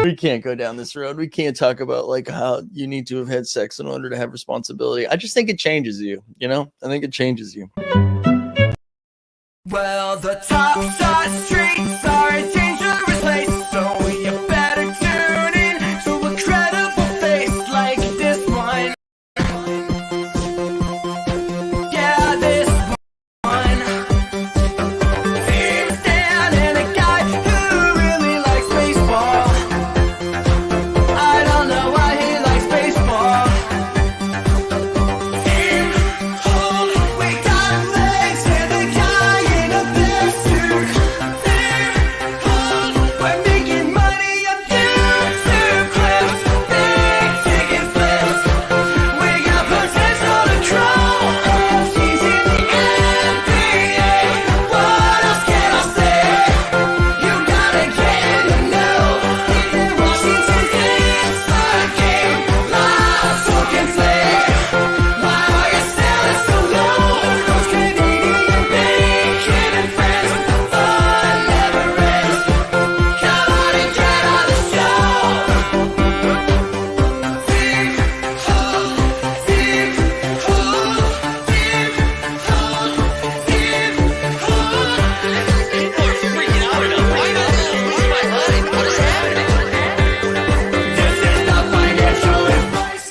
We can't go down this road. We can't talk about like how you need to have had sex in order to have responsibility. I just think it changes you, you know? I think it changes you. Well, the top shot streets are a dangerous place, so you better tune in to a credible face like this one. Yeah, this one. Team Stan and a guy who really likes baseball. I don't know why he likes baseball. Team Hold, we got legs and a guy in a bear suit. Team Hold, we're making money on YouTube clips. Big ticket flips. We got potential to grow. He's in the NBA. What else can I say? You gotta get in the know. Even Washington inside game. Live talking play. Why are you selling so low? Those Canadian bacon and friends. Fun never ends. Come on and get on the show. Team Hold, Team Hold, Team Hold, Team Hold. Freaking out enough. Why not? Lose my mind. What is happening? This is not financial advice.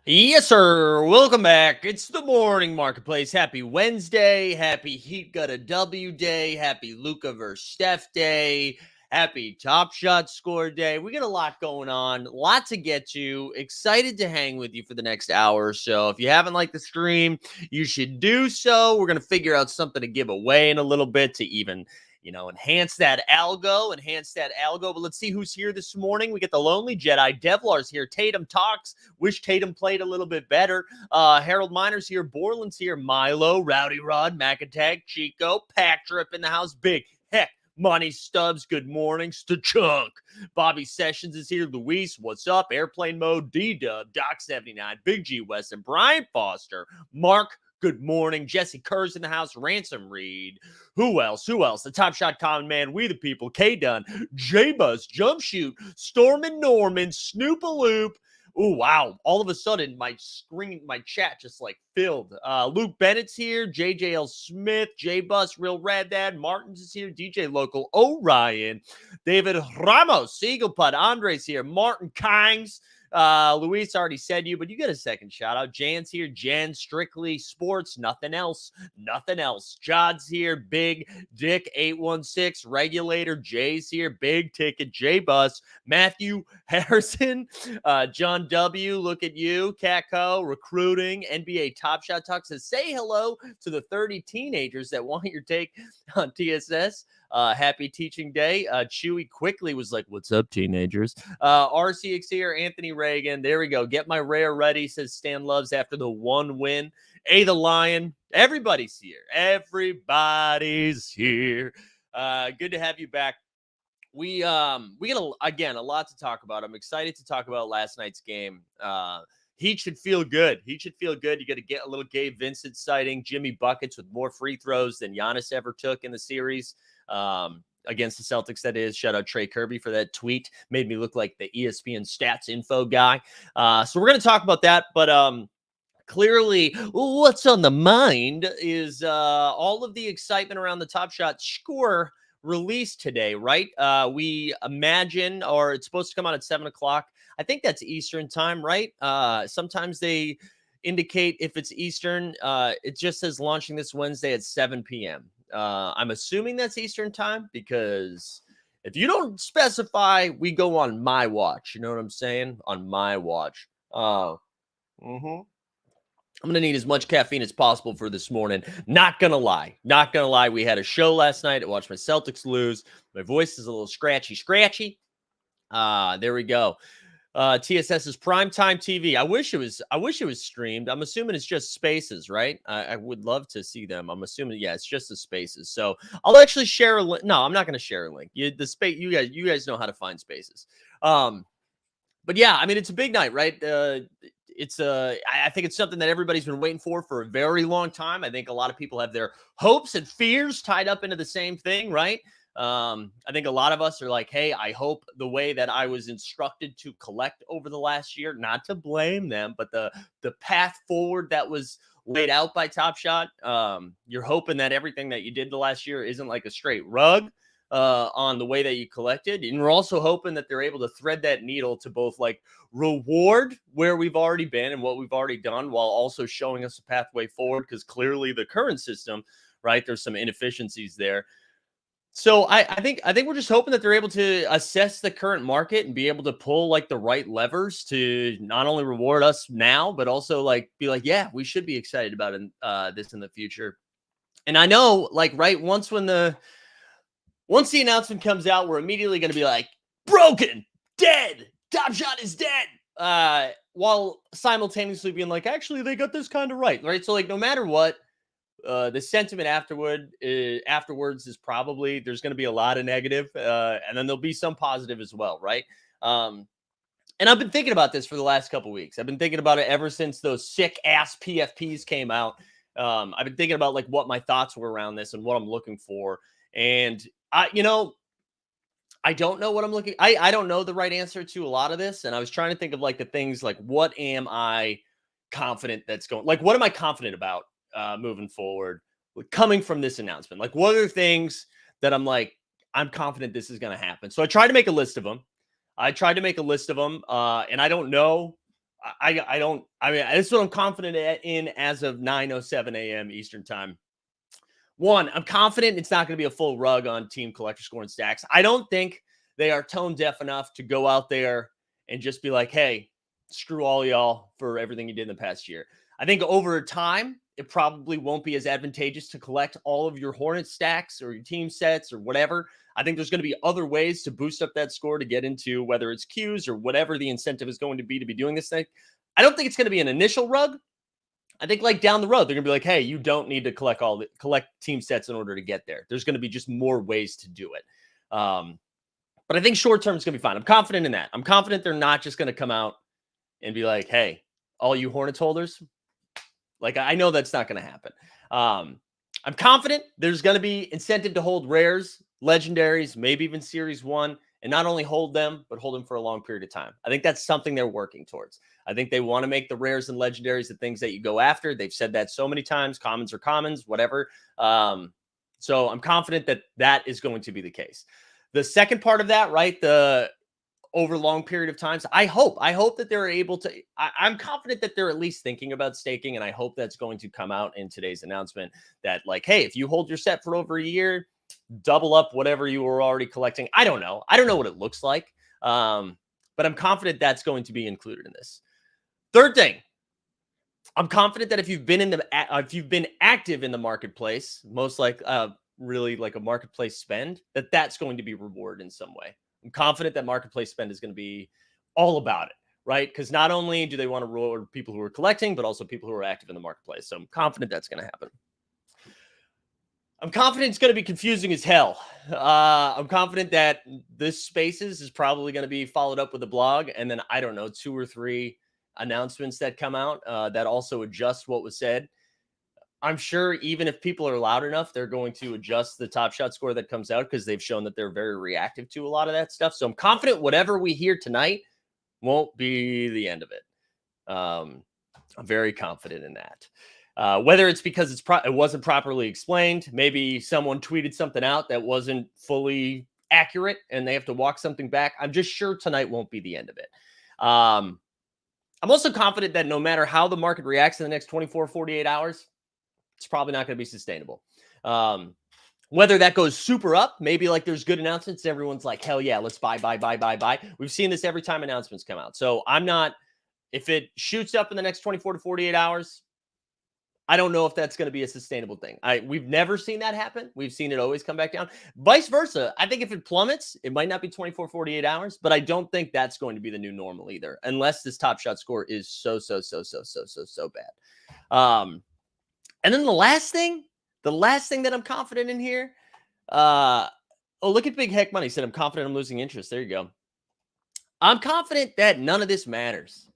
Yes, sir. Welcome back. It's the morning marketplace. Happy Wednesday. Happy Heat got a W day. Happy Luka versus Steph day. Happy Top Shot score day. We got a lot going on. Lot to get to. Excited to hang with you for the next hour or so. If you haven't liked the stream, you should do so. We're going to figure out something to give away in a little bit to even enhance that algo. But let's see who's here this morning. We get the Lonely Jedi. Devlar's here. Tatum talks. Wish Tatum played a little bit better. Harold Miner's here. Borland's here. Milo, Rowdy Rod, Macatag, Chico, Pack Trip in the house. Big Heck, Money Stubbs. Good morning. Chunk. Bobby Sessions is here. Luis, what's up? Airplane Mode. D-Dub. Doc79. Big G Weston. Brian Foster. Mark, good morning. Jesse Kerr's in the house. Ransom Reed. Who else? The Top Shot Common Man. We the People. K-Dunn. J-Buzz. Jump Shoot. Stormin' Norman. Snoop-a-Loop. Oh, wow. All of a sudden, my chat just like filled. Luke Bennett's here. JJL Smith. J-Bus. Real Rad Dad. Martins is here. DJ Local. Orion. David Ramos. Eaglepud. Andre's here. Martin Kings. Luis already said you, but you get a second shout out. Jan's here. Jan Strictly Sports. Nothing else. Jod's here. Big Dick 816 Regulator. Jay's here. Big Ticket. J Bus. Matthew Harrison. John W. Look at you. Catco. Recruiting. NBA Top Shot Talk says say hello to the 30 teenagers that want your take on TSS. Happy teaching day. Chewy quickly was like, what's up, teenagers? RCX here, Anthony Reagan. There we go. Get my rare ready, says Stan Loves after the one win. A the Lion. Everybody's here. Good to have you back. We got a lot to talk about. I'm excited to talk about last night's game. Heat should feel good. You got to get a little Gabe Vincent sighting. Jimmy buckets with more free throws than Giannis ever took in the series. Against the Celtics, that is. Shout out Trey Kirby for that tweet. Made me look like the ESPN stats info guy. So we're going to talk about that. But clearly, what's on the mind is all of the excitement around the Top Shot score released today, right? We imagine, or it's supposed to come out at 7 o'clock. I think that's Eastern time, right? Sometimes they indicate if it's Eastern, it just says launching this Wednesday at 7 p.m. I'm assuming that's Eastern time because if you don't specify, we go on my watch. You know what I'm saying? On my watch. I'm going to need as much caffeine as possible for this morning. Not going to lie. We had a show last night. I watched my Celtics lose. My voice is a little scratchy. There we go. TSS is primetime TV. I wish it was streamed. I'm assuming it's just Spaces, right? I would love to see them. I'm assuming, yeah, it's just the Spaces. So I'll actually share a link. No, I'm not going to share a link. You guys know how to find Spaces. But yeah, I mean, it's a big night, right? I think it's something that everybody's been waiting for a very long time. I think a lot of people have their hopes and fears tied up into the same thing, right? I think a lot of us are like, hey, I hope the way that I was instructed to collect over the last year, not to blame them, but the path forward that was laid out by Top Shot, you're hoping that everything that you did the last year isn't like a straight rug on the way that you collected. And we're also hoping that they're able to thread that needle to both like reward where we've already been and what we've already done while also showing us a pathway forward, because clearly the current system, right, there's some inefficiencies there. So I think we're just hoping that they're able to assess the current market and be able to pull like the right levers to not only reward us now, but also like be like, yeah, we should be excited about this in the future. And I know, like, right, once the announcement comes out, we're immediately going to be like, broken, dead, Top Shot is dead. While simultaneously being like, actually, they got this kind of right? So like, no matter what. The sentiment afterwards is probably there's going to be a lot of negative, and then there'll be some positive as well, right? And I've been thinking about this for the last couple weeks. I've been thinking about it ever since those sick ass PFPs came out. I've been thinking about like what my thoughts were around this and what I'm looking for. And I don't know what I'm looking. I don't know the right answer to a lot of this. And I was trying to think of like the things like, what am I confident that's going? Like, what am I confident about moving forward coming from this announcement? Like, what are things that I'm like, I'm confident this is going to happen? So I tried to make a list of them. And I don't know. I mean, this is what I'm confident in as of 9:07 a.m. Eastern time. One, I'm confident it's not going to be a full rug on Team Collector Score and Stacks. I don't think they are tone deaf enough to go out there and just be like, hey, screw all y'all for everything you did in the past year. I think over time, it probably won't be as advantageous to collect all of your Hornet stacks or your team sets or whatever. I think there's going to be other ways to boost up that score to get into whether it's queues or whatever the incentive is going to be doing this thing. I don't think it's going to be an initial rug. I think like down the road, they're going to be like, hey, you don't need to collect team sets in order to get there. There's going to be just more ways to do it. But I think short term is going to be fine. I'm confident in that. I'm confident they're not just going to come out and be like, hey, all you Hornets holders, like, I know that's not going to happen. I'm confident there's going to be incentive to hold rares, legendaries, maybe even Series 1, and not only hold them, but hold them for a long period of time. I think that's something they're working towards. I think they want to make the rares and legendaries the things that you go after. They've said that so many times. Commons are commons, whatever. So I'm confident that that is going to be the case. The second part of that, right, over long period of times, I hope that they're able to, I'm confident that they're at least thinking about staking. And I hope that's going to come out in today's announcement that like, hey, if you hold your set for over a year, double up whatever you were already collecting. I don't know what it looks like. But I'm confident that's going to be included in this. Third thing, I'm confident that if you've been active in the marketplace, most like really like a marketplace spend, that's going to be rewarded in some way. I'm confident that marketplace spend is going to be all about it, right? Because not only do they want to reward people who are collecting, but also people who are active in the marketplace. So I'm confident that's going to happen. I'm confident it's going to be confusing as hell. I'm confident that this Spaces is probably going to be followed up with a blog, and then I don't know, 2 or 3 announcements that come out that also adjust what was said. I'm sure even if people are loud enough, they're going to adjust the Top Shot score that comes out because they've shown that they're very reactive to a lot of that stuff. So I'm confident whatever we hear tonight won't be the end of it. I'm very confident in that. Whether it's because it wasn't properly explained, maybe someone tweeted something out that wasn't fully accurate and they have to walk something back. I'm just sure tonight won't be the end of it. I'm also confident that no matter how the market reacts in the next 24, 48 hours, it's probably not going to be sustainable. Whether that goes super up, maybe like there's good announcements. Everyone's like, hell yeah, let's buy. We've seen this every time announcements come out. So if it shoots up in the next 24 to 48 hours, I don't know if that's going to be a sustainable thing. We've never seen that happen. We've seen it always come back down. Vice versa. I think if it plummets, it might not be 24, 48 hours, but I don't think that's going to be the new normal either, unless this Top Shot score is so bad. And then the last thing that I'm confident in here, look at Big Heck Money said, I'm confident I'm losing interest. There you go. I'm confident that none of this matters.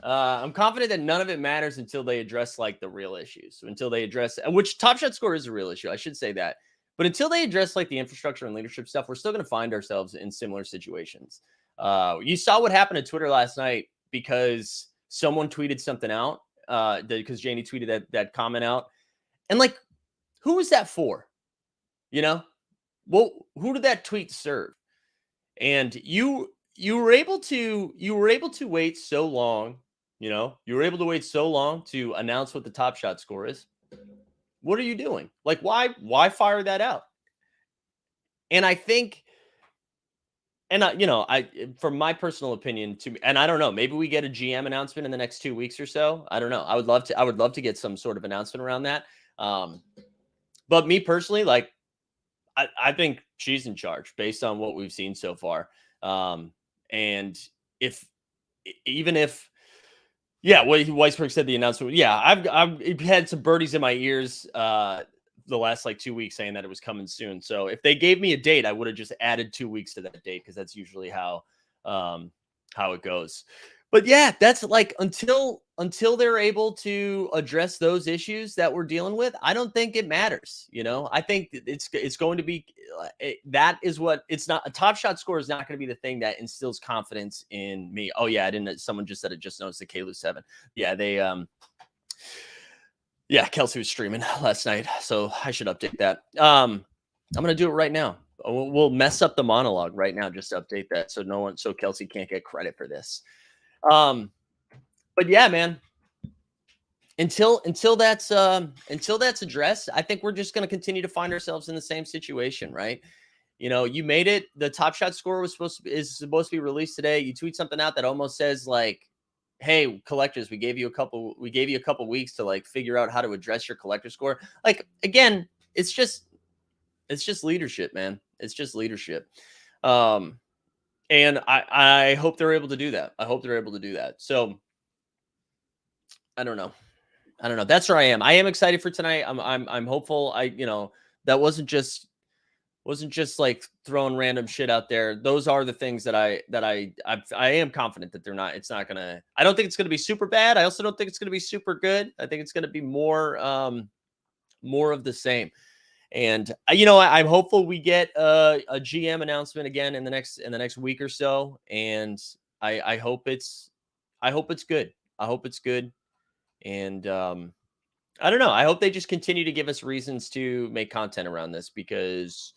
I'm confident that none of it matters until they address like the real issues. Until they address, which Top Shot Score is a real issue. I should say that. But until they address like the infrastructure and leadership stuff, we're still going to find ourselves in similar situations. You saw what happened to Twitter last night because someone tweeted something out. Because Janie tweeted that comment out, and like, who was that for? You know, well, who did that tweet serve? And you were able to wait so long. You know, you were able to wait so long to announce what the Top Shot Score is. What are you doing? Like, why fire that out? And I think, and from my personal opinion, and I don't know, maybe we get a GM announcement in the next 2 weeks or so. I don't know. I would love to get some sort of announcement around that. But me personally, like, I think she's in charge based on what we've seen so far. And even if, yeah, what Weisberg said, the announcement. Yeah, I've had some birdies in my ears the last like 2 weeks saying that it was coming soon. So if they gave me a date, I would have just added 2 weeks to that date because that's usually how it goes. But yeah, that's like until they're able to address those issues that we're dealing with, I don't think it matters. You know, I think it's going to be that is what it's not. A Top Shot Score is not going to be the thing that instills confidence in me. Oh yeah, I didn't. Someone just said it. Just noticed the KLU 7. Yeah, they yeah, Kelsey was streaming last night, so I should update that. I'm gonna do it right now. We'll mess up the monologue right now just to update that so Kelsey can't get credit for this. But yeah, man, until that's addressed, I think we're just going to continue to find ourselves in the same situation, right? You know, you made it. The Top Shot Score is supposed to be released today. You tweet something out that almost says like, "Hey, collectors, we gave you a couple weeks to like figure out how to address your collector score." Like, again, it's just leadership, man. It's just leadership. And I hope they're able to do that. I hope they're able to do that. So I don't know. That's where I am. I am excited for tonight. I'm hopeful. That wasn't just like throwing random shit out there. Those are the things that I am confident that it's not gonna. I don't think it's gonna be super bad. I also don't think it's gonna be super good. I think it's gonna be more of the same. And I'm hopeful we get a GM announcement again in the next week or so. And I hope it's good. I hope it's good. And I don't know. I hope they just continue to give us reasons to make content around this because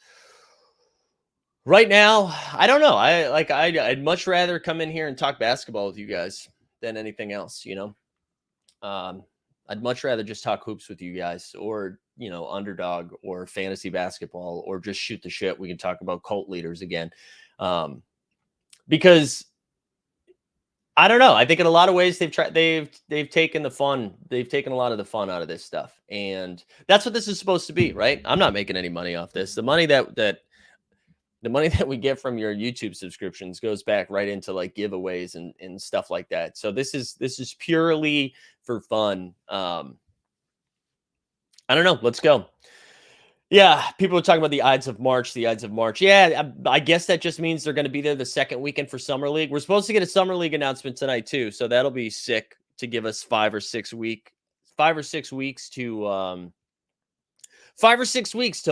right now, I don't know. I'd much rather come in here and talk basketball with you guys than anything else, you know. I'd much rather just talk hoops with you guys or, underdog or fantasy basketball or just shoot the shit. We can talk about cult leaders again. Because I don't know. I think in a lot of ways they've taken the fun. They've taken a lot of the fun out of this stuff. And that's what this is supposed to be, right? I'm not making any money off this. The money that we get from your YouTube subscriptions goes back right into like giveaways and stuff like that. So this is purely for fun. I don't know. Let's go. Yeah, people are talking about the Ides of March. Yeah, I guess that just means they're going to be there the second weekend for Summer League. We're supposed to get a Summer League announcement tonight too, so that'll be sick to give us 5 or 6 weeks to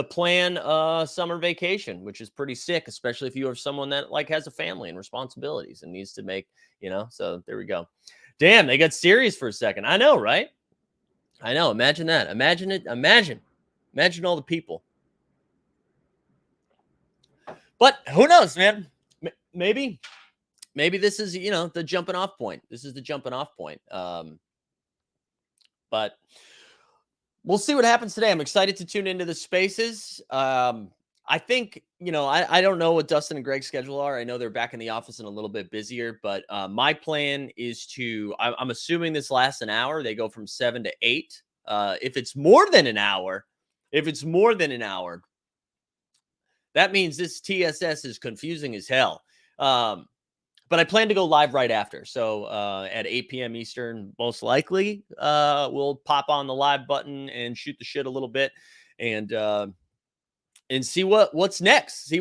plan a summer vacation, which is pretty sick, especially if you are someone that like has a family and responsibilities and needs to make, so there we go. Damn, they got serious for a second. I know, right? I know. Imagine that. Imagine it. Imagine all the people. But who knows, man? Maybe this is, the jumping off point. This is the jumping off point. But we'll see what happens today. I'm excited to tune into the spaces. I think, I don't know what Dustin and Greg's schedule are. I know they're back in the office and a little bit busier, but my plan is I'm assuming this lasts an hour. They go from 7 to 8. If it's more than an hour, that means this TSS is confusing as hell. But I plan to go live right after. So at 8 p.m. Eastern, most likely, we'll pop on the live button and shoot the shit a little bit and see what's next.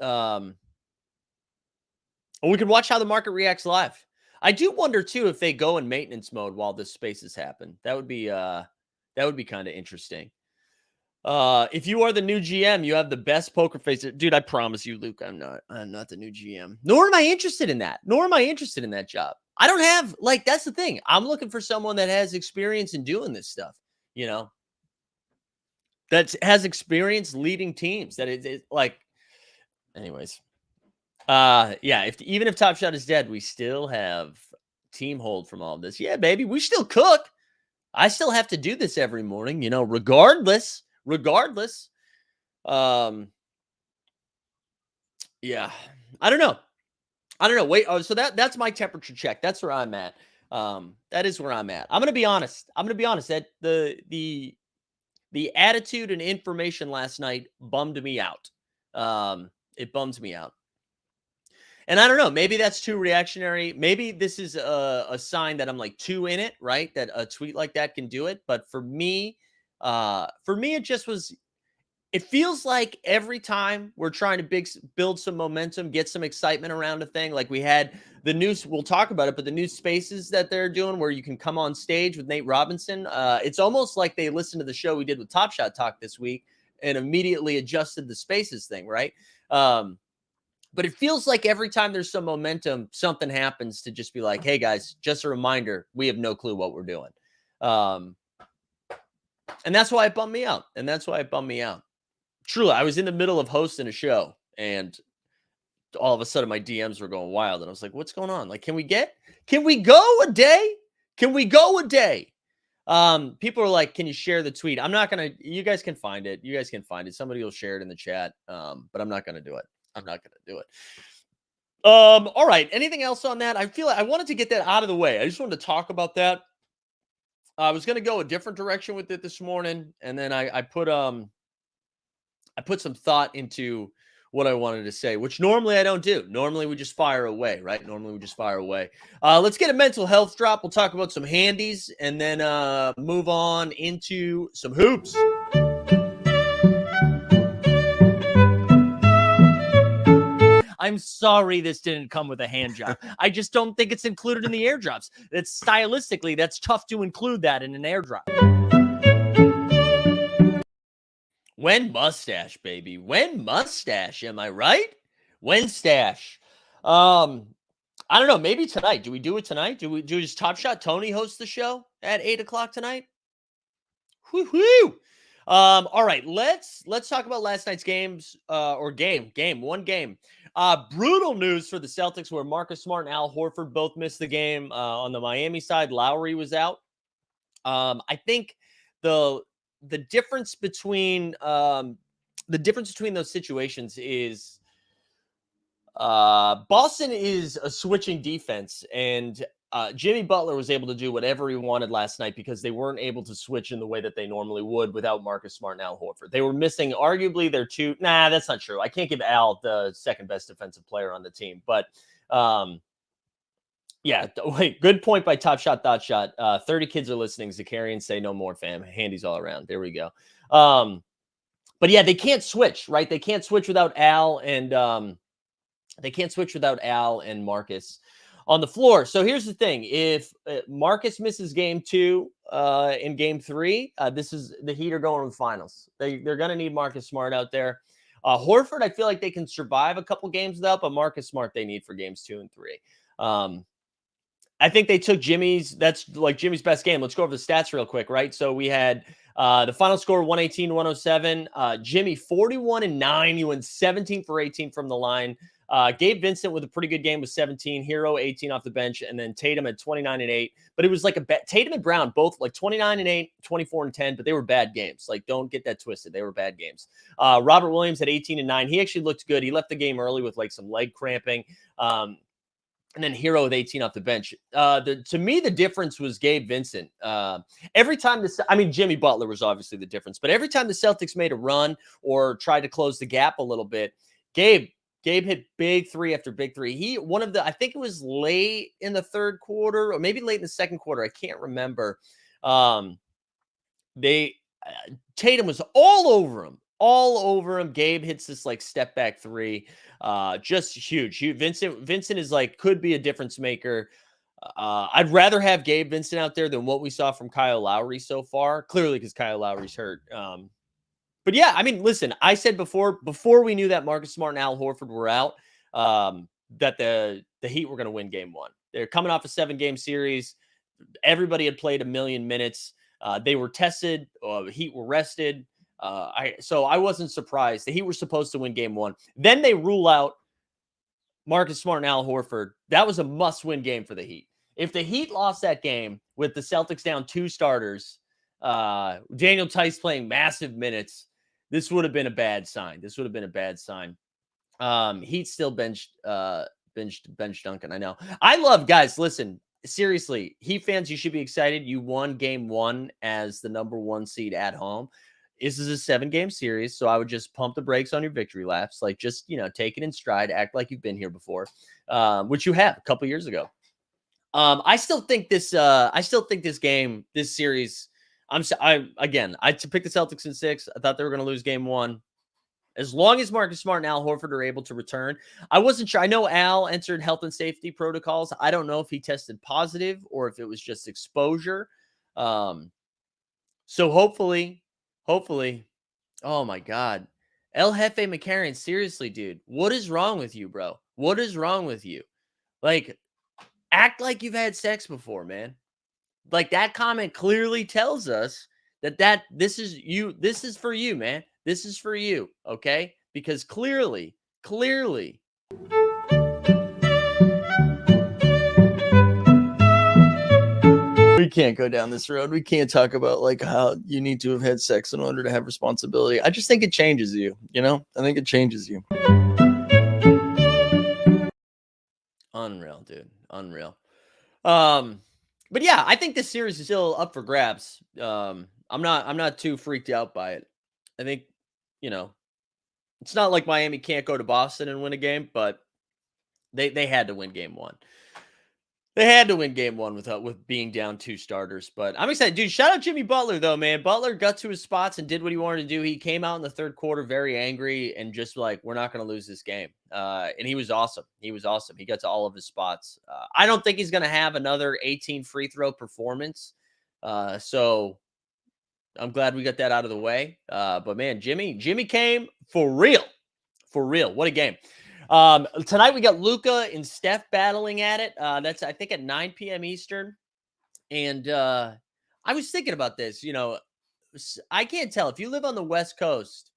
And we can watch how the market reacts live. I do wonder too if they go in maintenance mode while this spaces happen. That would be kind of interesting. If you are the new GM, you have the best poker face. Dude, I promise you, Luke, I'm not the new GM. Nor am I interested in that. Nor am I interested in that job. I don't have, like, that's the thing. I'm looking for someone that has experience in doing this stuff, you know, that has experience leading teams. That is like, anyways. Yeah, even if Top Shot is dead, we still have team hold from all of this. Yeah, baby, we still cook. I still have to do this every morning, you know, regardless. Um, yeah, I don't know. Wait, so that's my temperature check. That's where I'm at. That is where I'm at. I'm gonna be honest. That the attitude and information last night bummed me out. It bums me out. And I don't know, maybe that's too reactionary. Maybe this is a sign that I'm like too in it, right? That a tweet like that can do it. But for me, it just was. It feels like every time we're trying to build some momentum, get some excitement around a thing, like we had the news. We'll talk about it, but the new spaces that they're doing, where you can come on stage with Nate Robinson, it's almost like they listened to the show we did with Top Shot Talk this week and immediately adjusted the spaces thing, right? But it feels like every time there's some momentum, something happens to just be like, hey, guys, just a reminder, we have no clue what we're doing. And that's why it bummed me out. Truly, I was in the middle of hosting a show, and all of a sudden my DMs were going wild. And I was like, what's going on? Like, can we go a day? People are like, can you share the tweet? You guys can find it. Somebody will share it in the chat. But I'm not going to do it. All right. Anything else on that? I feel like I wanted to get that out of the way. I just wanted to talk about that. I was going to go a different direction with it this morning, and then I put some thought into what I wanted to say, which normally I don't do. Normally we just fire away, right? Let's get a mental health drop. We'll talk about some handies and then move on into some hoops. I'm sorry this didn't come with a hand job. I just don't think it's included in the airdrops. That's stylistically, that's tough to include that in an airdrop. When mustache, baby. When mustache, am I right? When stash. I don't know. Maybe tonight. Do we do it tonight? Do we just Top Shot Tony host the show at 8:00 tonight? Woo-hoo! All right, let's talk about last night's games, one game. Brutal news for the Celtics, where Marcus Smart and Al Horford both missed the game. On the Miami side, Lowry was out. I think the difference between those situations is Boston is a switching defense, and Jimmy Butler was able to do whatever he wanted last night because they weren't able to switch in the way that they normally would without Marcus Smart and Al Horford. They were missing arguably their two. Nah, that's not true. I can't give Al the second best defensive player on the team, but yeah, wait, good point by Top Shot, Dot Shot. 30 kids are listening. Zakarian, say no more, fam. Handies all around. There we go. But yeah, they can't switch, right? They can't switch without Al and Marcus on the floor. So here's the thing. If Marcus misses game 2 in game 3, this is the Heat are going to the finals. They're going to need Marcus Smart out there. Horford, I feel like they can survive a couple games without, but Marcus Smart they need for games 2 and 3. I think they took Jimmy's best game. Let's go over the stats real quick, right? So we had the final score 118-107. Jimmy 41-9. He went 17 for 18 from the line. Gabe Vincent with a pretty good game with 17. Hero 18 off the bench, and then Tatum at 29-8. But it was like Tatum and Brown both like 29-8, 24-10. But they were bad games. Like, don't get that twisted. They were bad games. Robert Williams at 18-9. He actually looked good. He left the game early with like some leg cramping. And then Hero with 18 off the bench. To me, the difference was Gabe Vincent. Every time Jimmy Butler was obviously the difference, but every time the Celtics made a run or tried to close the gap a little bit, Gabe hit big three after big three. I think it was late in the third quarter or maybe late in the second quarter. I can't remember. Tatum was all over him. Gabe hits this like step back three. Just huge. Vincent is like, could be a difference maker. I'd rather have Gabe Vincent out there than what we saw from Kyle Lowry so far. Clearly, because Kyle Lowry's hurt. But yeah, I mean, listen, I said before we knew that Marcus Smart and Al Horford were out, that the Heat were going to win game one. They're coming off a 7-game series. Everybody had played a million minutes. They were tested. Heat were rested. So I wasn't surprised. The Heat were supposed to win game one. Then they rule out Marcus Smart and Al Horford. That was a must-win game for the Heat. If the Heat lost that game with the Celtics down 2 starters, Daniel Tice playing massive minutes, this would have been a bad sign. Heat still benched Duncan. I know. I love, guys, listen, seriously, Heat fans, you should be excited. You won game one as the number 1 seed at home. This is a 7-game series, so I would just pump the brakes on your victory laps. Like, just, take it in stride, act like you've been here before, which you have a couple years ago. I still think this game, this series, I picked the Celtics in 6. I thought they were going to lose game one. As long as Marcus Smart and Al Horford are able to return, I wasn't sure. I know Al entered health and safety protocols. I don't know if he tested positive or if it was just exposure. So hopefully, oh my God. El Jefe McCarron, seriously, dude, what is wrong with you, bro? What is wrong with you? Like, act like you've had sex before, man. Like, that comment clearly tells us that this is you. This is for you, man. This is for you, okay? Because clearly, we can't go down this road. We can't talk about like how you need to have had sex in order to have responsibility. I just think it changes you, I think it changes you. Unreal, dude. Unreal. But yeah, I think this series is still up for grabs. I'm not too freaked out by it. I think, it's not like Miami can't go to Boston and win a game, but they had to win game one. They had to win game one with being down 2 starters. But I'm excited. Dude, shout out Jimmy Butler, though, man. Butler got to his spots and did what he wanted to do. He came out in the third quarter very angry and just like, we're not going to lose this game. And he was awesome. He got to all of his spots. I don't think he's going to have another 18 free throw performance. So I'm glad we got that out of the way. But man, Jimmy came for real. For real. What a game. Tonight we got Luka and Steph battling at it. That's, I think, at 9 p.m. Eastern. And I was thinking about this, I can't tell if you live on the West Coast,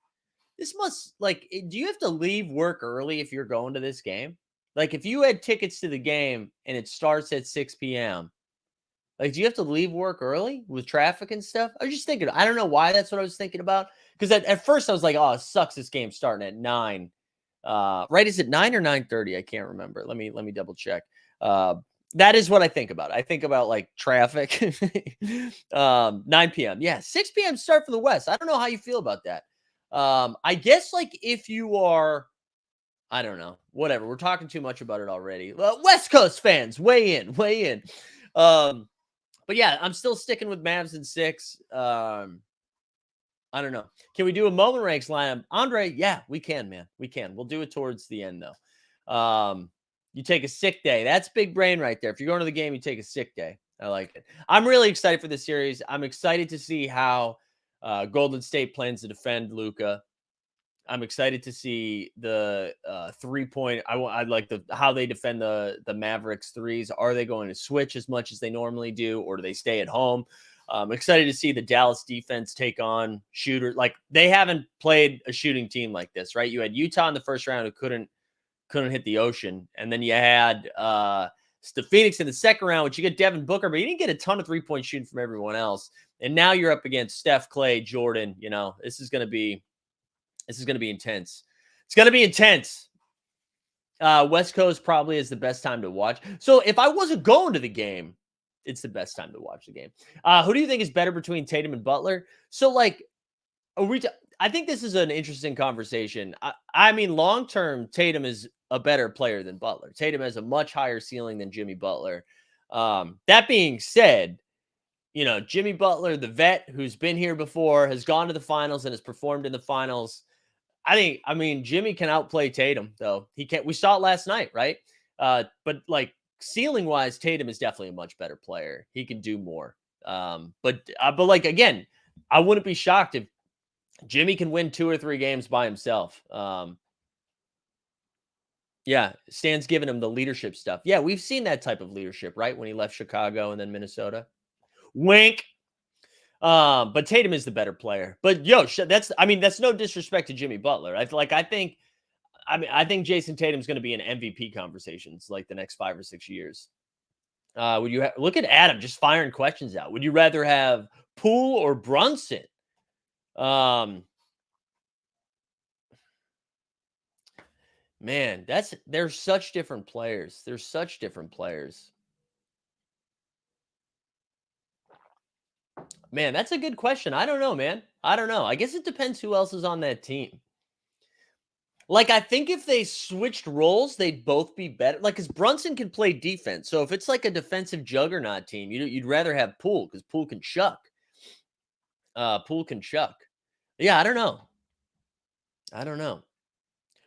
this must do you have to leave work early if you're going to this game? Like, if you had tickets to the game and it starts at 6 p.m., do you have to leave work early with traffic and stuff? I was just thinking, I don't know why that's what I was thinking about. Because at first I was like, oh, it sucks this game starting at 9. Right? Is it 9 or 9:30? I can't remember. Let me double check. That is what I think about. I think about traffic. 9 p.m. Yeah, 6 p.m. start for the West. I don't know how you feel about that. I guess if you are, I don't know, whatever. We're talking too much about it already. West Coast fans, weigh in. But yeah, I'm still sticking with Mavs in 6. I don't know. Can we do a moment ranks lineup? Andre, yeah, we can, man. We can. We'll do it towards the end, though. You take a sick day. That's big brain right there. If you're going to the game, you take a sick day. I like it. I'm really excited for this series. I'm excited to see how Golden State plans to defend Luka. I'm excited to see the 3-point. I like how they defend the Mavericks threes. Are they going to switch as much as they normally do, or do they stay at home? I'm excited to see the Dallas defense take on shooters. They haven't played a shooting team like this, right? You had Utah in the first round who couldn't hit the ocean, and then you had the Phoenix in the second round, which you get Devin Booker, but you didn't get a ton of 3-point shooting from everyone else. And now you're up against Steph, Clay, Jordan. This is going to be intense. It's going to be intense. West Coast probably is the best time to watch. So if I wasn't going to the game, it's the best time to watch the game. Who do you think is better between Tatum and Butler? So I think this is an interesting conversation. I mean, long-term, Tatum is a better player than Butler. Tatum has a much higher ceiling than Jimmy Butler. That being said, Jimmy Butler, the vet who's been here before, has gone to the finals and has performed in the finals. Jimmy can outplay Tatum, though. He can't. We saw it last night, right? But ceiling wise, Tatum is definitely a much better player. He can do more. But like again, I wouldn't be shocked if Jimmy can win 2 or 3 games by himself. Yeah, Stan's giving him the leadership stuff. Yeah, we've seen that type of leadership, right? When he left Chicago and then Minnesota. Wink. But Tatum is the better player. But that's no disrespect to Jimmy Butler. I think Jason Tatum's going to be in MVP conversations like the next 5 or 6 years. Would you look at Adam just firing questions out? Would you rather have Poole or Brunson? Man, they're such different players. They're such different players. Man, that's a good question. I don't know, man. I don't know. I guess it depends who else is on that team. Like, I think if they switched roles, they'd both be better. Like, because Brunson can play defense. So if it's like a defensive juggernaut team, you'd rather have Poole because Poole can chuck. Poole can chuck. Yeah, I don't know. I don't know.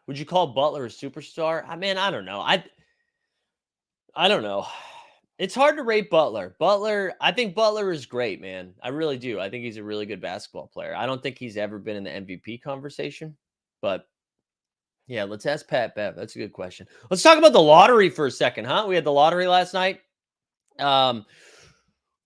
Would you call Butler a superstar? I don't know. I don't know. It's hard to rate Butler. I think Butler is great, man. I really do. I think he's a really good basketball player. I don't think he's ever been in the MVP conversation, but yeah, let's ask Pat Bev. That's a good question. Let's talk about the lottery for a second, huh? We had the lottery last night.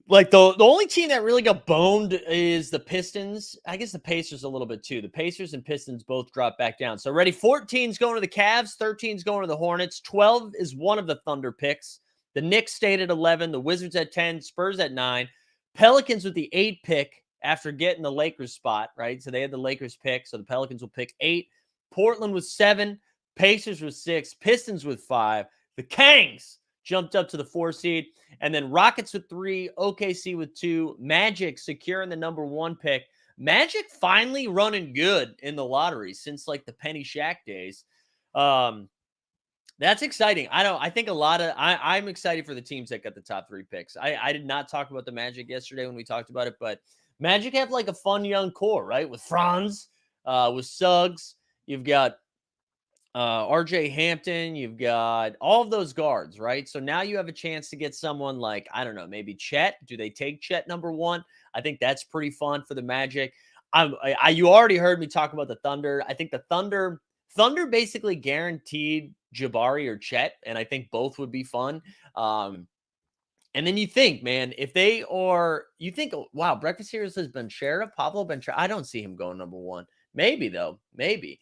Like the only team that really got boned is the Pistons. I guess the Pacers a little bit too. The Pacers and Pistons both dropped back down. So ready, 14's going to the Cavs, 13's going to the Hornets, 12 is one of the Thunder picks. The Knicks stayed at 11, the Wizards at 10, Spurs at 9, Pelicans with the 8 pick after getting the Lakers spot, right? So they had the Lakers pick, so the Pelicans will pick 8. Portland with 7, Pacers with 6, Pistons with 5. The Kangs jumped up to the 4 seed, and then Rockets with 3, OKC with 2, Magic securing the number 1 pick. Magic finally running good in the lottery since like the Penny Shaq days. That's exciting. I'm excited for the teams that got the top 3 picks. I did not talk about the Magic yesterday when we talked about it, but Magic have like a fun young core, right? With Franz, with Suggs, you've got RJ Hampton, you've got all of those guards, right? So now you have a chance to get someone like, I don't know, maybe Chet. Do they take Chet number 1? I think that's pretty fun for the Magic. You already heard me talk about the Thunder. I think the Thunder basically guaranteed Jabari or Chet, and I think both would be fun. And then you think, man, wow, Breakfast Heroes has Benchera, Pablo Benchera. I don't see him going number 1. Maybe though, maybe.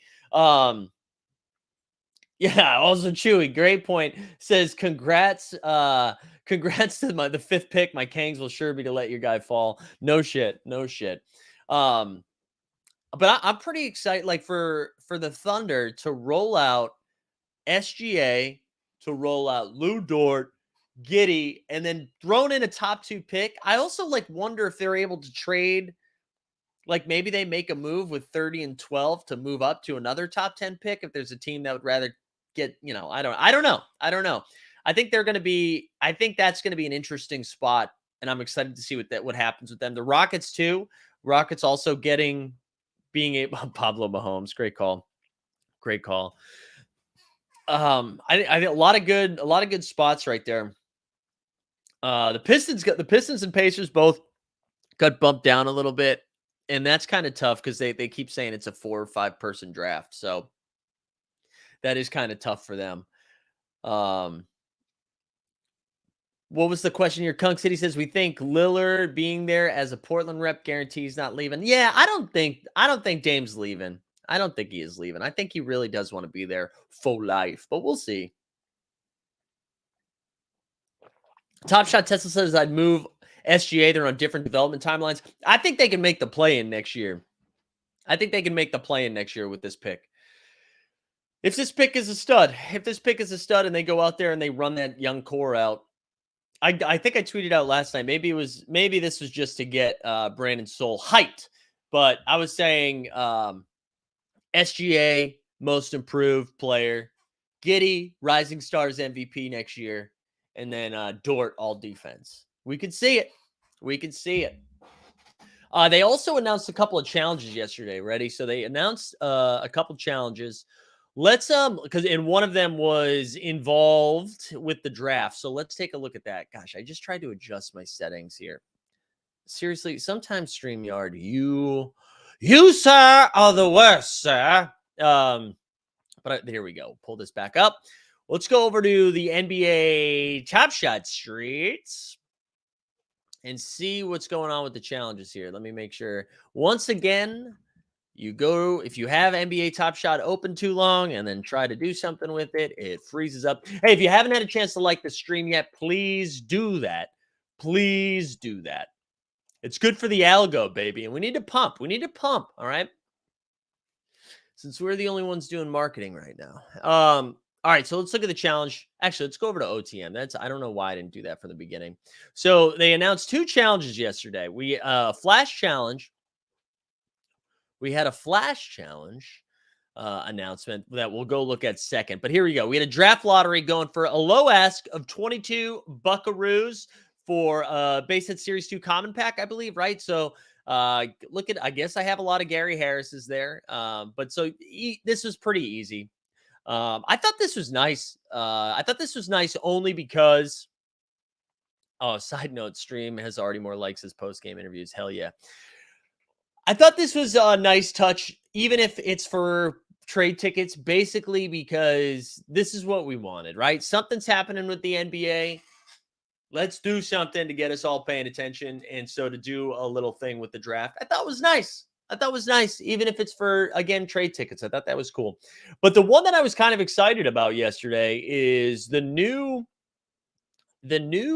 Yeah, also Chewy, great point. Says congrats to the 5th pick. My Kangs will sure be to let your guy fall. No shit. But I'm pretty excited, like for the Thunder to roll out SGA, to roll out Lou Dort, Giddey, and then thrown in a top 2 pick. I also wonder if they're able to trade, like maybe they make a move with 30 and 12 to move up to another top 10 pick if there's a team that would rather get, I don't know. I think that's going to be an interesting spot, and I'm excited to see what happens with them. The Rockets too. Rockets also being able Pablo Mahomes, great call. I think a lot of good spots right there. The Pistons and Pacers both got bumped down a little bit, and that's kind of tough because they keep saying it's a 4 or 5 person draft, so that is kind of tough for them. What was the question here? Kunk City says we think Lillard being there as a Portland rep guarantees not leaving. Yeah, I don't think Dame's leaving. I don't think he is leaving. I think he really does want to be there for life, but we'll see. Top Shot Tesla says I'd move SGA. They're on different development timelines. I think they can make the play-in next year. with this pick. If this pick is a stud, and they go out there and they run that young core out, I think I tweeted out last night. Maybe this was just to get Brandon Soul hyped, but I was saying SGA most improved player, Giddey Rising Stars MVP next year, and then Dort all defense. We could see it. They also announced a couple of challenges yesterday. Ready? So they announced a couple challenges. Let's because in one of them was involved with the draft. So let's take a look at that. Gosh, I just tried to adjust my settings here. Seriously, sometimes StreamYard, you sir are the worst, sir. Here we go. Pull this back up. Let's go over to the NBA Top Shot streets and see what's going on with the challenges here. Let me make sure. Once again, you go, if you have NBA Top Shot open too long and then try to do something with it, it freezes up. Hey, if you haven't had a chance to like the stream yet, please do that. Please do that. It's good for the algo, baby. And we need to pump. We need to pump. All right. Since we're the only ones doing marketing right now. All right, so let's look at the challenge. Actually, let's go over to OTM. I don't know why I didn't do that from the beginning. So they announced 2 challenges yesterday. We Flash Challenge. We had a Flash Challenge announcement that we'll go look at second. But here we go. We had a draft lottery going for a low ask of 22 buckaroos for base hit series 2 common pack, I believe, right? So look at, I guess I have a lot of Gary Harris's there. But so this was pretty easy. I thought this was nice. I thought this was nice only because, side note, stream has already more likes as post-game interviews. Hell yeah. I thought this was a nice touch, even if it's for trade tickets, basically because this is what we wanted, right? Something's happening with the NBA. Let's do something to get us all paying attention. And so to do a little thing with the draft, I thought was nice. I thought was nice, even if it's for, again, trade tickets. I thought that was cool. But the one that I was kind of excited about yesterday is the new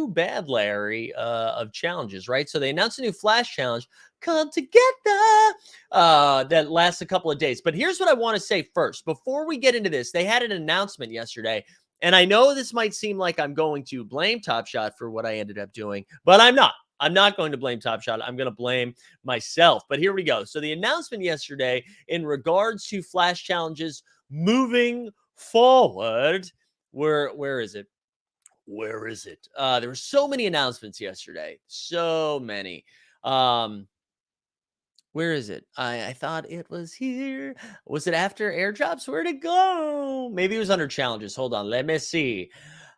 Bad Larry of challenges, right? So they announced a new Flash challenge, Come Together, that lasts a couple of days. But here's what I want to say first. Before we get into this, they had an announcement yesterday. And I know this might seem like I'm going to blame Top Shot for what I ended up doing, but I'm not. I'm not going to blame Top Shot. I'm going to blame myself. But here we go. So the announcement yesterday in regards to Flash challenges moving forward, where is it? Where is it? There were so many announcements yesterday. So many. Where is it? I thought it was here. Was it after airdrops? Where'd it go? Maybe it was under challenges. Hold on. Let me see.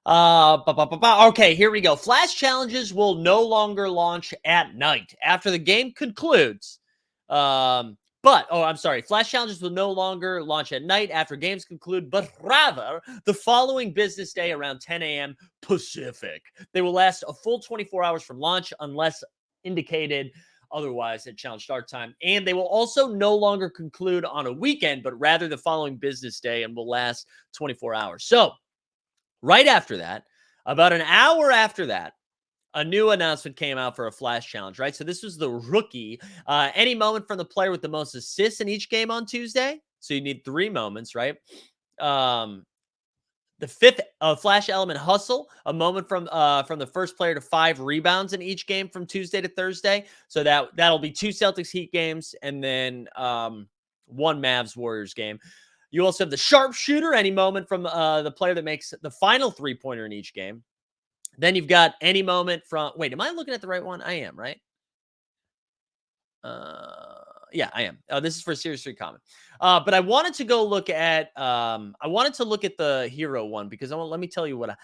Okay, here we go. Flash challenges will no longer launch at night after the game concludes. I'm sorry. Flash challenges will no longer launch at night after games conclude, but rather the following business day around 10 a.m. Pacific. They will last a full 24 hours from launch unless indicated otherwise at challenge start time. And they will also no longer conclude on a weekend, but rather the following business day and will last 24 hours. So right after that, about an hour after that, a new announcement came out for a Flash challenge, right? So this was the rookie. Any moment from the player with the most assists in each game on Tuesday. So you need 3 moments, right? The 5th Flash element hustle, a moment from the first player to 5 rebounds in each game from Tuesday to Thursday. So that'll be 2 Celtics Heat games and then 1 Mavs Warriors game. You also have the sharpshooter, any moment from the player that makes the final 3-pointer in each game. Then you've got any moment from, wait, am I looking at the right one? I am, right? Yeah, I am. This is for Series 3 common. But I wanted to go look at, the hero one because let me tell you what I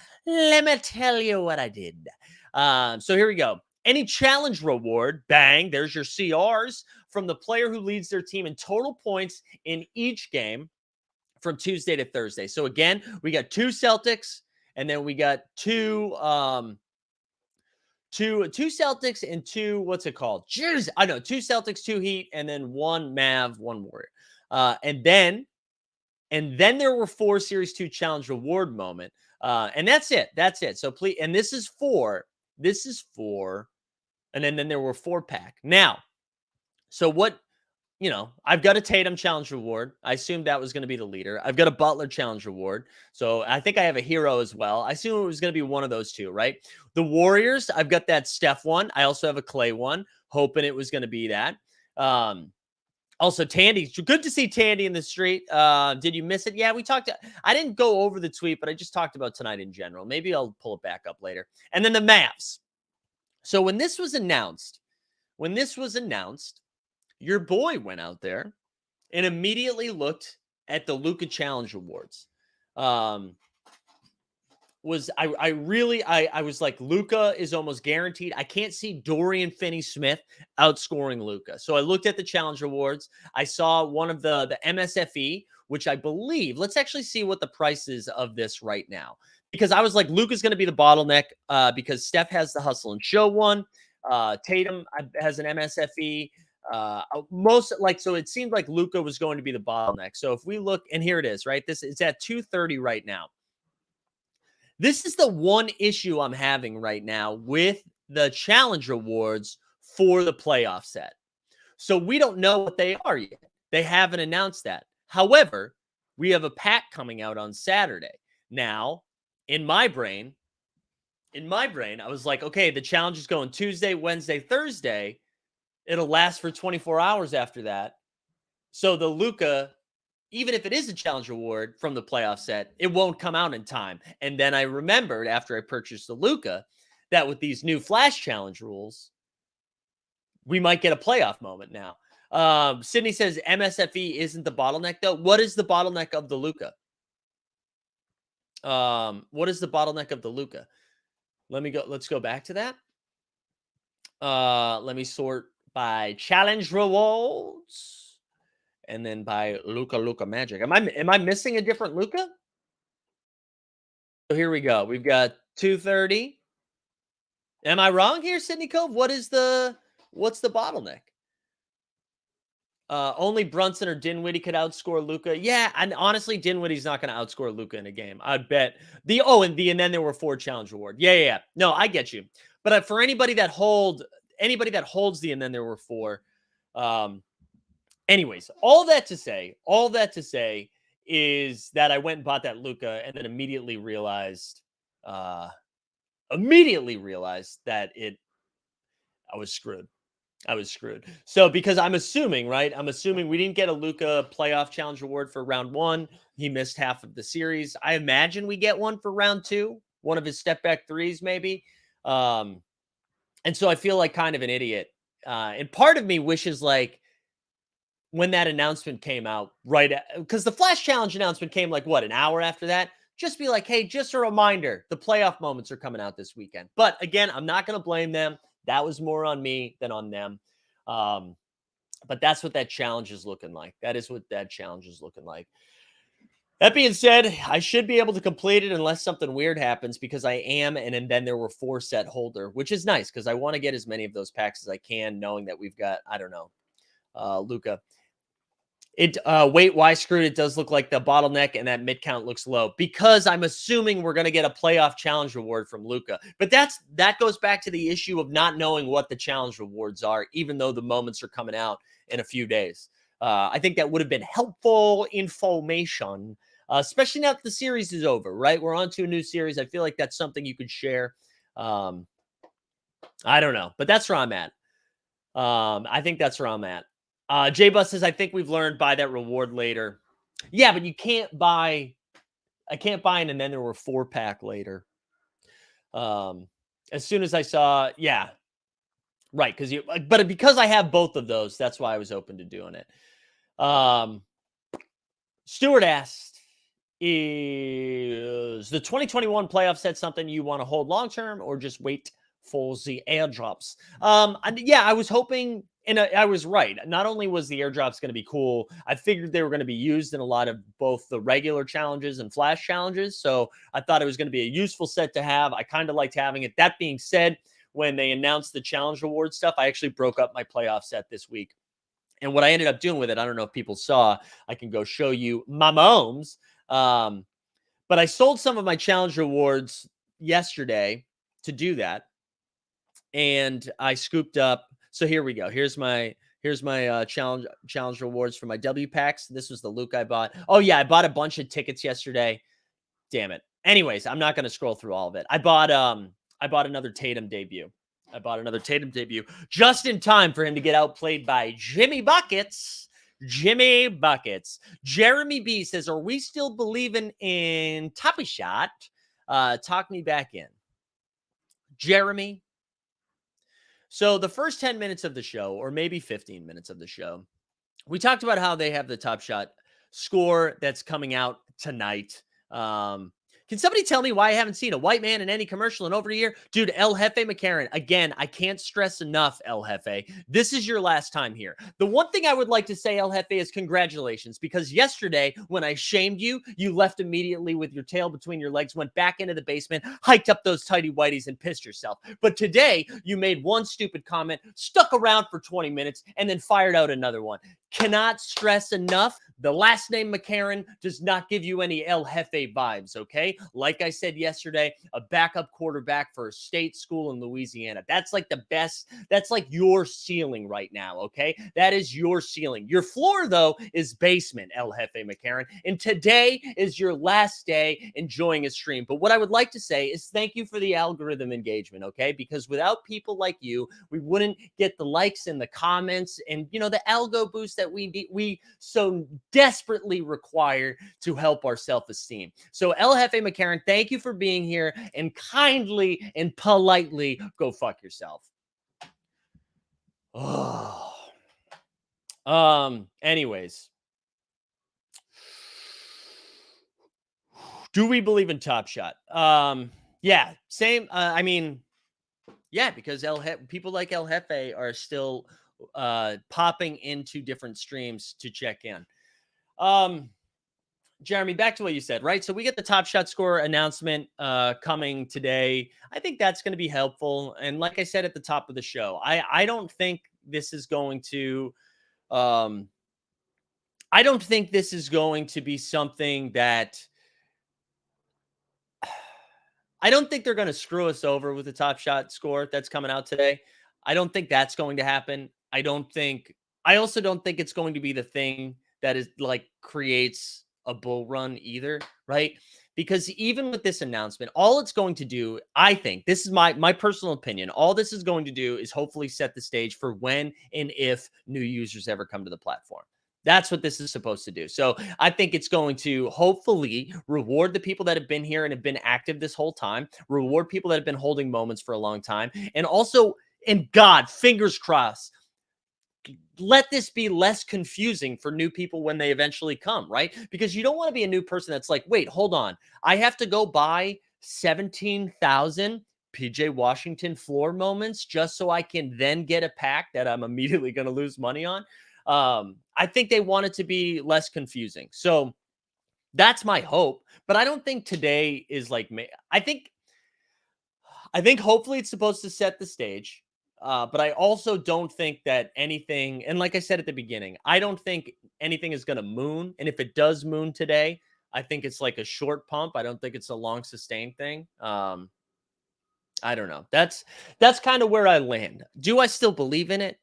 did. So here we go. Any challenge reward, bang, there's your CRs from the player who leads their team in total points in each game from Tuesday to Thursday. So again, we got 2 Celtics and then we got 2 Celtics and 2, what's it called? Jeez, I know, 2 Celtics, 2 Heat, and then 1 Mav, 1 Warrior. And then there were 4 Series 2 challenge reward moment. And that's it. That's it. So please, and this is for, and then there were 4 pack. Now, so what, I've got a Tatum challenge reward. I assumed that was going to be the leader. I've got a Butler challenge reward. So I think I have a hero as well. I assume it was going to be one of those 2, right? The Warriors, I've got that Steph one. I also have a Clay one, hoping it was going to be that. Also, Tandy. Good to see Tandy in the street. Did you miss it? Yeah, I didn't go over the tweet, but I just talked about tonight in general. Maybe I'll pull it back up later. And then the Mavs. So when this was announced, your boy went out there and immediately looked at the Luka Challenge Awards was I was like, Luka is almost guaranteed. I can't see Dorian Finney-Smith outscoring Luka. So I looked at the Challenge Awards. I saw one of the MSFE, which I believe, let's actually see what the price is of this right now. Because I was like, Luka's going to be the bottleneck because Steph has the Hustle and Show one. Tatum has an MSFE. So it seemed like Luka was going to be the bottleneck. So if we look, and here it is, right? It's at 230 right now. This is the one issue I'm having right now with the Challenge Awards for the playoff set. So we don't know what they are yet. They haven't announced that. However, we have a pack coming out on Saturday. Now, in my brain, I was like, okay, the challenge is going Tuesday, Wednesday, Thursday. It'll last for 24 hours after that. So the Luka, even if it is a Challenge Award from the playoff set, it won't come out in time. And then I remembered after I purchased the Luka that with these new Flash Challenge rules, we might get a playoff moment now. Sydney says MSFE isn't the bottleneck, though. What is the bottleneck of the Luka? What is the bottleneck of the Luka? Let's go back to that. Let me sort by Challenge Rewards. And then by Luka Magic. Am I missing a different Luka? So here we go. We've got 230. Am I wrong here, Sydney Cove? What's the bottleneck? Only Brunson or Dinwiddie could outscore Luka. Yeah, and honestly, Dinwiddie's not going to outscore Luka in a game. I'd bet. And then there were 4 Challenge Award. Yeah. No, I get you. But for anybody that holds the and then there were 4. Anyways, all that to say is that I went and bought that Luka and then immediately realized that I was screwed. So because I'm assuming we didn't get a Luka playoff Challenge Award for round 1. He missed half of the series. I imagine we get one for round 2, one of his step back threes maybe. And so I feel like kind of an idiot. And part of me wishes like when that announcement came out, because the Flash Challenge announcement came like an hour after that. Just be like, hey, just a reminder, the playoff moments are coming out this weekend. But again, I'm not going to blame them. That was more on me than on them. But that's what that challenge is looking like. That is what that challenge is looking like. That being said, I should be able to complete it unless something weird happens because I am and then there were 4 set holder, which is nice because I want to get as many of those packs as I can, knowing that we've got, I don't know, Luka. Wait, why screwed? It does look like the bottleneck and that mid count looks low because I'm assuming we're going to get a playoff challenge reward from Luka. But that goes back to the issue of not knowing what the challenge rewards are, even though the moments are coming out in a few days. I think that would have been helpful information, especially now that the series is over, right? We're on to a new series. I feel like that's something you could share. I don't know, but that's where I'm at. I think that's where I'm at. J-Bus says, I think we've learned buy that reward later. Yeah, but I can't buy an and then there were 4-pack later. As soon as I saw, yeah, right. Because I have both of those, that's why I was open to doing it. Stuart asked, is the 2021 playoff set something you want to hold long-term or just wait for the airdrops? Yeah, I was hoping, and I was right. Not only was the airdrops going to be cool, I figured they were going to be used in a lot of both the regular challenges and Flash challenges. So I thought it was going to be a useful set to have. I kind of liked having it. That being said, when they announced the challenge award stuff, I actually broke up my playoff set this week. And what I ended up doing with it, I don't know if people saw, I can go show you my moms. But I sold some of my challenge rewards yesterday to do that. And I scooped up. So here we go. Here's my challenge rewards for my W packs. This was the Luke I bought. Oh yeah, I bought a bunch of tickets yesterday. Damn it. Anyways, I'm not going to scroll through all of it. I bought another Tatum debut. Just in time for him to get outplayed by Jimmy Buckets. Jeremy B says, are we still believing in Toppy Shot? Talk me back in. Jeremy. So the first 10 minutes of the show, or maybe 15 minutes of the show, we talked about how they have the Top Shot score that's coming out tonight. Can somebody tell me why I haven't seen a white man in any commercial in over a year? Dude, El Jefe McCarron, again, I can't stress enough, El Jefe. This is your last time here. The one thing I would like to say, El Jefe, is congratulations, because yesterday when I shamed you, you left immediately with your tail between your legs, went back into the basement, hiked up those tighty whities, and pissed yourself. But today, you made one stupid comment, stuck around for 20 minutes, and then fired out another one. Cannot stress enough, the last name McCarron does not give you any El Jefe vibes, okay? Like I said yesterday, a backup quarterback for a state school in Louisiana. That's like the best. That's like your ceiling right now, okay? That is your ceiling. Your floor, though, is basement, El Jefe McCarron. And today is your last day enjoying a stream. But what I would like to say is thank you for the algorithm engagement, okay? Because without people like you, we wouldn't get the likes and the comments and, you know, the algo boost that we so desperately require to help our self-esteem. So El Jefe McCarron, thank you for being here, and kindly and politely go fuck yourself. Oh. Anyways. Do we believe in Top Shot? Yeah, same. I mean, yeah, because people like El Jefe are still popping into different streams to check in. Jeremy, back to what you said, right? So we get the Top Shot score announcement coming today. I think that's going to be helpful. And like I said at the top of the show, I don't think this is going to I don't think this is going to be something that I don't think they're going to screw us over with the Top Shot score that's coming out today. I don't think that's going to happen. I also don't think it's going to be the thing that is like creates a bull run either, right? Because even with this announcement, all it's going to do, I think, this is my personal opinion, all this is going to do is hopefully set the stage for when and if new users ever come to the platform. That's what this is supposed to do. So I think it's going to hopefully reward the people that have been here and have been active this whole time, reward people that have been holding moments for a long time, and also, and God, fingers crossed, let this be less confusing for new people when they eventually come, right? Because you don't want to be a new person that's like, wait, hold on. I have to go buy 17,000 PJ Washington floor moments just so I can then get a pack that I'm immediately going to lose money on. I think they want it to be less confusing. So that's my hope. But I don't think today is like, I think hopefully it's supposed to set the stage. But I also don't think that anything, and like I said at the beginning, I don't think anything is going to moon. And if it does moon today, I think it's like a short pump. I don't think it's a long sustained thing. I don't know. That's kind of where I land. Do I still believe in it?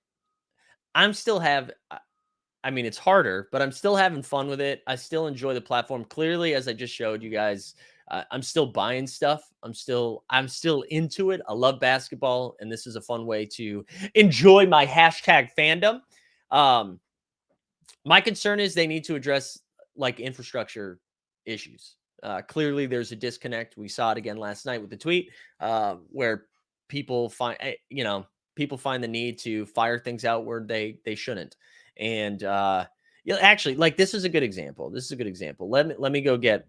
I mean, it's harder, but I'm still having fun with it. I still enjoy the platform. Clearly, as I just showed you guys, I'm still buying stuff. I'm still into it. I love basketball, and this is a fun way to enjoy my hashtag fandom. My concern is they need to address like infrastructure issues. Clearly, there's a disconnect. We saw it again last night with the tweet where people find the need to fire things out where they shouldn't. And actually, like this is a good example. Let me go get.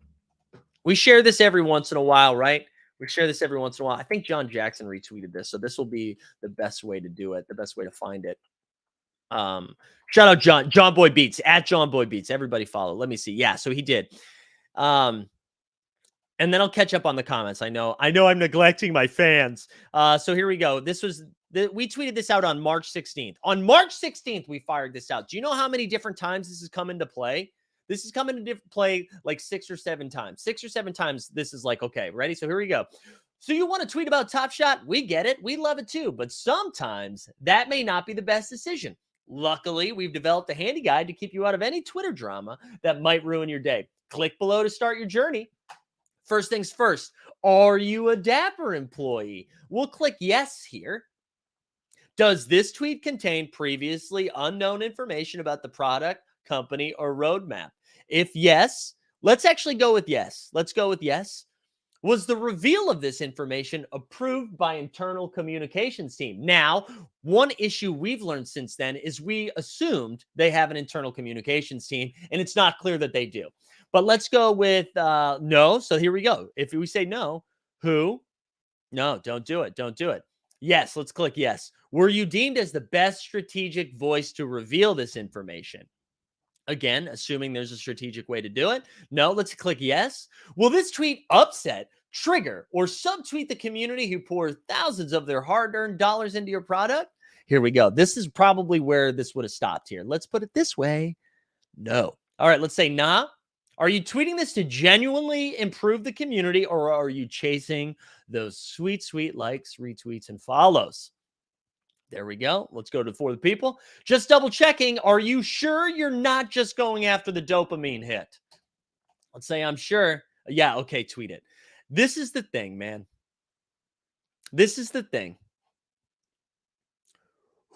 We share this every once in a while, right? We share this every once in a while. I think John Jackson retweeted this, so this will be the best way to do it, the best way to find it. Shout out John Boy Beats, at John Boy Beats. Everybody follow. Let me see. Yeah, so he did. And then I'll catch up on the comments. I know I'm neglecting my fans. So here we go. We tweeted this out on March 16th. On March 16th, we fired this out. Do you know how many different times this has come into play? This has come into play like 6 or 7 times. 6 or 7 times, this is like, okay, ready? So here we go. So you want to tweet about Top Shot? We get it. We love it too. But sometimes that may not be the best decision. Luckily, we've developed a handy guide to keep you out of any Twitter drama that might ruin your day. Click below to start your journey. First things first, are you a Dapper employee? We'll click yes here. Does this tweet contain previously unknown information about the product, company, or roadmap? If yes, let's actually go with yes. Let's go with yes. Was the reveal of this information approved by internal communications team? Now, one issue we've learned since then is we assumed they have an internal communications team, and it's not clear that they do. But let's go with no. So here we go. If we say no, who? No, don't do it. Don't do it. Yes, let's click yes. Were you deemed as the best strategic voice to reveal this information? Again, assuming there's a strategic way to do it. No, let's click yes. Will this tweet upset, trigger, or subtweet the community who pours thousands of their hard-earned dollars into your product? Here we go. This is probably where this would have stopped here. Let's put it this way. No. All right, let's say nah. Are you tweeting this to genuinely improve the community, or are you chasing those sweet, sweet likes, retweets, and follows? There we go. Let's go to for the people. Just double checking. Are you sure you're not just going after the dopamine hit? Let's say I'm sure. Yeah, okay, tweet it. This is the thing, man. This is the thing.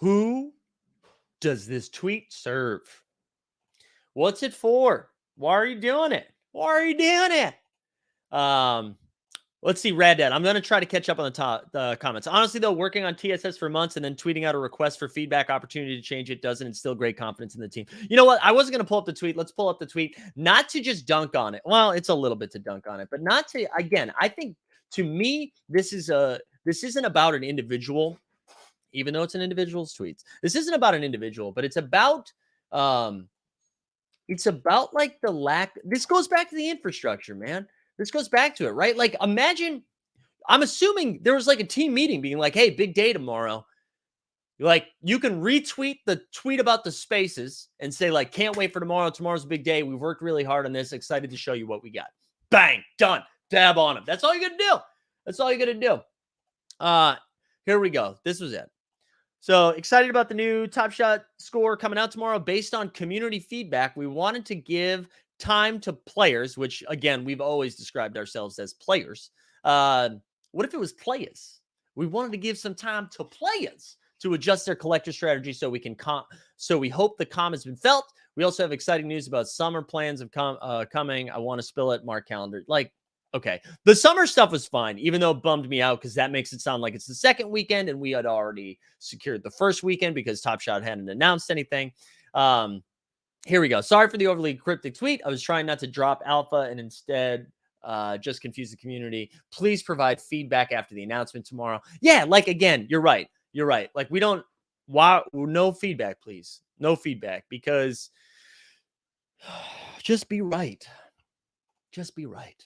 Who does this tweet serve? What's it for? Why are you doing it? Why are you doing it? Let's see, Red Dead. I'm going to try to catch up on the comments. Honestly, though, working on TSS for months and then tweeting out a request for feedback opportunity to change it doesn't instill great confidence in the team. You know what? I wasn't going to pull up the tweet. Let's pull up the tweet. Not to just dunk on it. Well, it's a little bit to dunk on it, but not to, again, I think to me, this isn't about an individual, even though it's an individual's tweets. This isn't about an individual, but it's about like the lack. This goes back to the infrastructure, man. This goes back to it, right? Like, imagine, I'm assuming there was like a team meeting being like, hey, big day tomorrow. Like, you can retweet the tweet about the spaces and say, like, can't wait for tomorrow. Tomorrow's a big day. We've worked really hard on this. Excited to show you what we got. Bang, done. Dab on them. That's all you got to do. That's all you got to do. Here we go. This was it. So excited about the new Top Shot score coming out tomorrow. Based on community feedback, we wanted to give time to players, which again, we've always described ourselves as players. What if it was players? We wanted to give some time to players to adjust their collector strategy so we can so we hope the calm has been felt. We also have exciting news about summer plans of coming. I want to spill it, mark calendar. Like, okay, the summer stuff was fine, even though it bummed me out because that makes it sound like it's the second weekend and we had already secured the first weekend because Top Shot hadn't announced anything. Here we go. Sorry for the overly cryptic tweet. I was trying not to drop alpha and instead just confuse the community. Please provide feedback after the announcement tomorrow. Yeah, like, again, you're right. You're right. Like, we don't, no feedback, please. No feedback, because just be right. Just be right.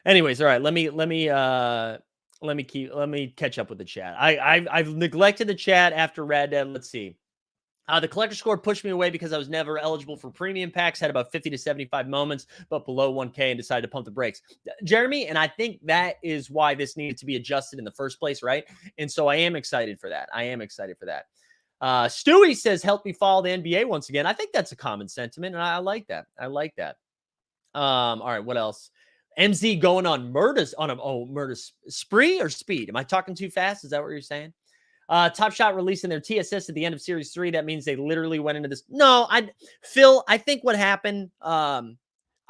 Anyways, all right. Let me catch up with the chat. I've neglected the chat after Red Dead. Let's see. The collector score pushed me away because I was never eligible for premium packs, had about 50 to 75 moments, but below 1K and decided to pump the brakes. Jeremy, and I think that is why this needed to be adjusted in the first place, right? And so I am excited for that. I am excited for that. Stewie says, help me follow the NBA once again. I think that's a common sentiment, and I like that. I like that. All right, what else? MZ going on murder spree or speed? Am I talking too fast? Is that what you're saying? Top Shot releasing their TSS at the end of Series 3. That means they literally went into this. No, Phil, I think what happened, I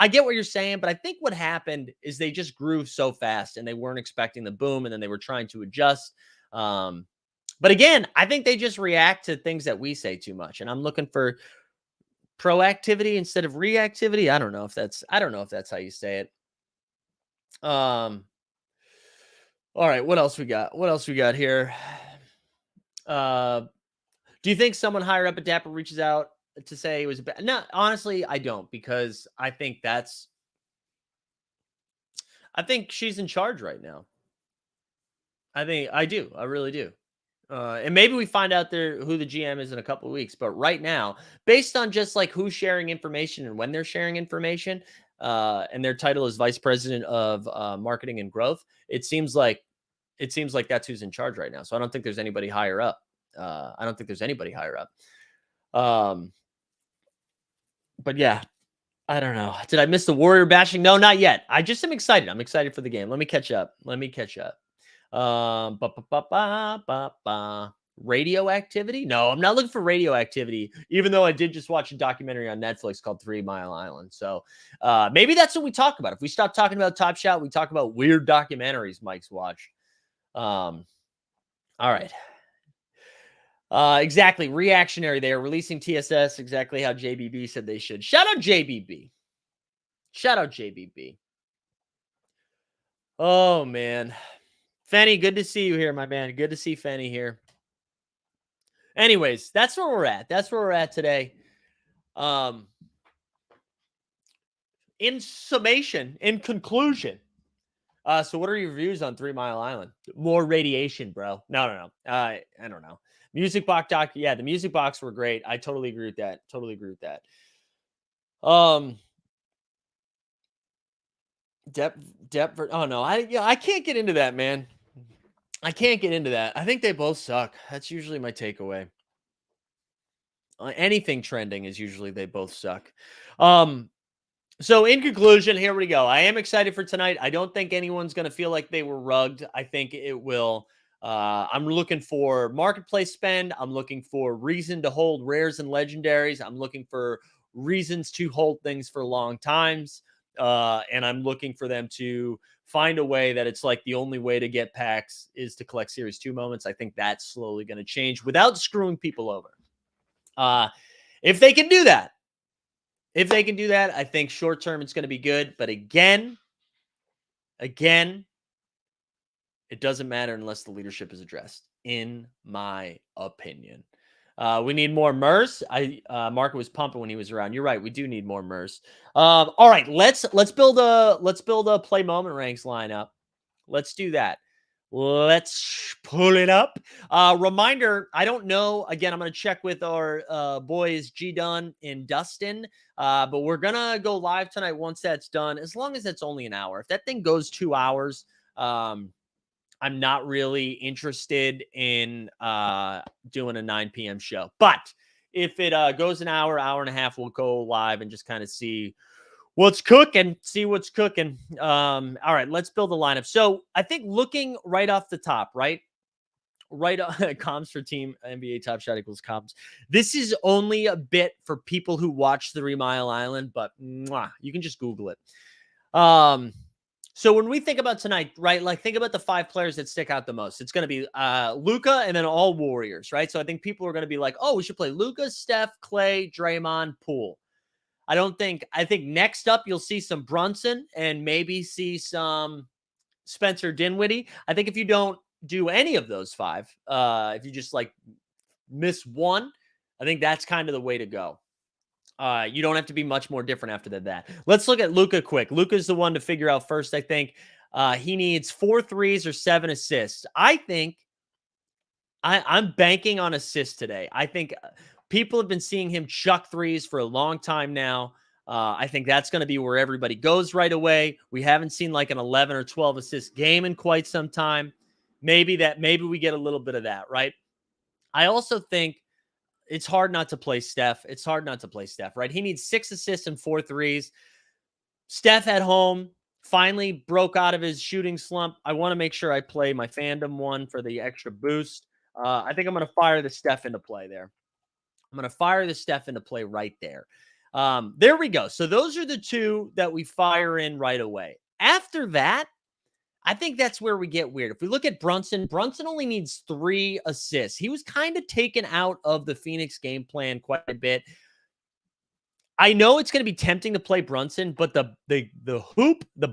get what you're saying, but I think what happened is they just grew so fast and they weren't expecting the boom, and then they were trying to adjust. But again, I think they just react to things that we say too much, and I'm looking for proactivity instead of reactivity. I don't know if that's how you say it. All right, what else we got? What else we got here? Do you think someone higher up at Dapper reaches out to say it was bad? No, honestly, I don't, because I think she's in charge right now. I really do. And maybe we find out who the GM is in a couple of weeks, but right now, based on just like who's sharing information and when they're sharing information, and their title is Vice President of Marketing and Growth, it seems like that's who's in charge right now. So I don't think there's anybody higher up. But yeah, I don't know. Did I miss the Warrior bashing? No, not yet. I just am excited. I'm excited for the game. Let me catch up. Radioactivity? No, I'm not looking for radioactivity, even though I did just watch a documentary on Netflix called 3 Mile Island. So maybe that's what we talk about. If we stop talking about Top Shot, we talk about weird documentaries Mike's watched. All right. Exactly. Reactionary. They are releasing TSS exactly how JBB said they should. Shout out JBB. Shout out JBB. Oh, man. Fenny, good to see you here, my man. Good to see Fenny here. Anyways, that's where we're at. That's where we're at today. In summation, in conclusion. So what are your views on 3 Mile Island? More radiation, bro. No. I don't know. Music Box doc. Yeah, the Music Box were great. I totally agree with that. Depth. Oh no, I can't get into that, man. I can't get into that. I think they both suck. That's usually my takeaway. Anything trending is usually they both suck. So in conclusion, here we go. I am excited for tonight. I don't think anyone's going to feel like they were rugged. I think it will. I'm looking for marketplace spend. I'm looking for reason to hold rares and legendaries. I'm looking for reasons to hold things for long times. And I'm looking for them to find a way that it's like the only way to get packs is to collect Series 2 moments. I think that's slowly going to change without screwing people over. If they can do that, I think short term it's going to be good. But again, it doesn't matter unless the leadership is addressed, in my opinion. We need more MERS. Marco was pumping when he was around. You're right. We do need more MERS. All right, let's build a play moment ranks lineup. Let's do that. Let's pull it up. Reminder, I don't know. Again, I'm going to check with our boys G Dunn and Dustin. But we're going to go live tonight once that's done, as long as it's only an hour. If that thing goes 2 hours, I'm not really interested in doing a 9 p.m. show. But if it goes an hour and a half, we'll go live and just kind of see what's cooking. All right, let's build a lineup. So I think looking right off the top, right comms for team NBA Top Shot equals comms. This is only a bit for people who watch 3 Mile Island, but you can just Google it. So when we think about tonight, right, like think about the 5 players that stick out the most. It's going to be Luka and then all Warriors, right? So I think people are going to be like, oh, we should play Luka, Steph, Clay, Draymond, Poole. I think next up you'll see some Brunson and maybe see some Spencer Dinwiddie. I think if you don't do any of those 5, if you just like miss one, I think that's kind of the way to go. You don't have to be much more different after that. Let's look at Luka quick. Luka's the one to figure out first. I think he needs 4 threes or 7 assists. I think I'm banking on assists today. I think people have been seeing him chuck threes for a long time now. I think that's going to be where everybody goes right away. We haven't seen like an 11 or 12 assist game in quite some time. Maybe we get a little bit of that, right? I also think it's hard not to play Steph. Right? He needs 6 assists and 4 threes. Steph at home finally broke out of his shooting slump. I want to make sure I play my fandom one for the extra boost. I think I'm going to fire the Steph into play there. Right there. There we go. So those are the 2 that we fire in right away. After that, I think that's where we get weird. If we look at Brunson only needs 3 assists. He was kind of taken out of the Phoenix game plan quite a bit. I know it's going to be tempting to play Brunson, but the